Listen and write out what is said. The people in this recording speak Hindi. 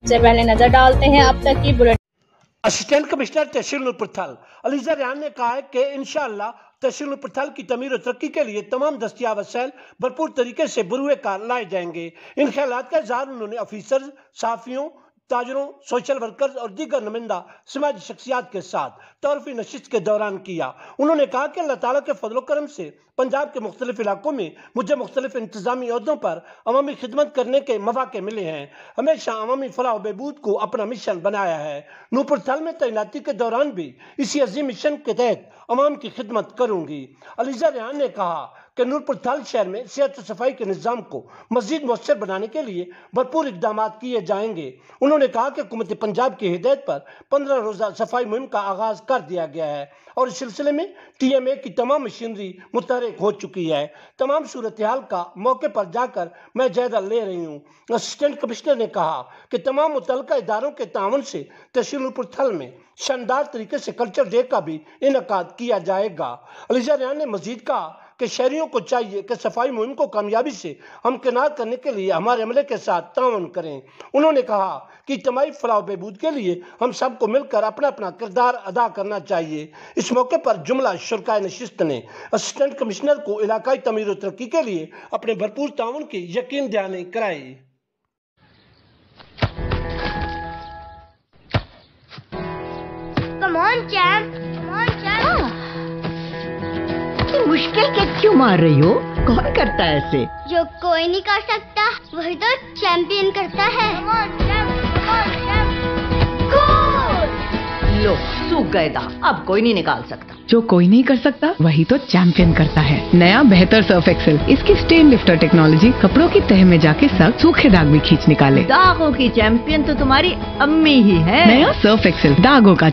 से पहले नजर डालते हैं अब तक की बुलेटिन। असिस्टेंट कमिश्नर तहसील नूरपुरथल अलीजा रियान ने कहा है कि इंशाअल्लाह तहसील नूरपुरथल की तमीर और तरक्की के लिए तमाम दस्तियाब वसैल भरपूर तरीके से बुरुए कार लाए जाएंगे। इन ख्यालात का इज़हार उन्होंने ऑफिसर, साफियों, ताजरों, सोशल वर्कर्स और दीगर नुमाइंदा समाजी शख्सियात के साथ तौरफी नशिस्त के दौरान किया। उन्होंने कहा कि अल्लाह ताला के फजल करम से पंजाब के मुख्तलिफ इलाकों में मुझे मुख्तलिफ इंतजामी ओहदों पर अवामी खिदमत करने के मौके मिले हैं। हमेशा अवामी फलाह बहबूद को अपना मिशन बनाया है। नूरपुरथल में तैनाती के दौरान भी इसी अजीम मिशन के तहत अवाम की खिदमत करूंगी। अलीजा रियान ने कहा कि नूरपुरथल शहर में सेहत और सफाई के निज़ाम को मज़ीद मौसर बनाने के लिए भरपूर इक़दाम किए जाएंगे। उन्होंने कहा कि हुकूमत पंजाब की हिदायत पर 15 रोज़ा सफाई मुहिम का आगाज़ कर दिया गया है और इस सिलसिले में TMA की तमाम मशीनरी मुतहरिक हो चुकी है। तमाम सूरत हाल का मौके पर जाकर मैं जायजा ले रही हूँ। असिस्टेंट कमिश्नर ने कहा कि तमाम मुतल्लिका इदारों के ताउन से तहसील नूरपुरथल में शानदार तरीके से कल्चर डे का भी इनेकाद किया जाएगा। अलीजा रियान ने मजीद कहा कि शहरियों को चाहिए कि सफाई मुहिम को कामयाबी से हमकिनार करने के लिए हमारे अमले के साथ ताउन करें। उन्होंने कहा कि इज्तिमाई फलाह बहबूद के लिए हम सबको मिलकर अपना अपना किरदार अदा करना चाहिए। इस मौके पर जुमला शुरकाए नशिस्त ने असिस्टेंट कमिश्नर को इलाकाई तमीर और तरक्की के लिए अपने भरपूर ताउन की यकीन दहानी कराई। Come on, champ. Come on, champ. मुश्किल के क्यों मार रही हो? कौन करता है ऐसे? जो कोई नहीं कर सकता वही तो चैंपियन करता है। Come on, champ. Come on, champ. गोल! लो, सूख गए दाग, अब कोई नहीं निकाल सकता। जो कोई नहीं कर सकता वही तो चैंपियन करता है। नया बेहतर सर्फ एक्सेल, इसकी स्टेन लिफ्टर टेक्नोलॉजी कपड़ों की तह में जाके सख्त सूखे दाग भी खींच निकाले। दागों की चैंपियन तो तुम्हारी अम्मी ही है। नया सर्फ एक्सेल दागों का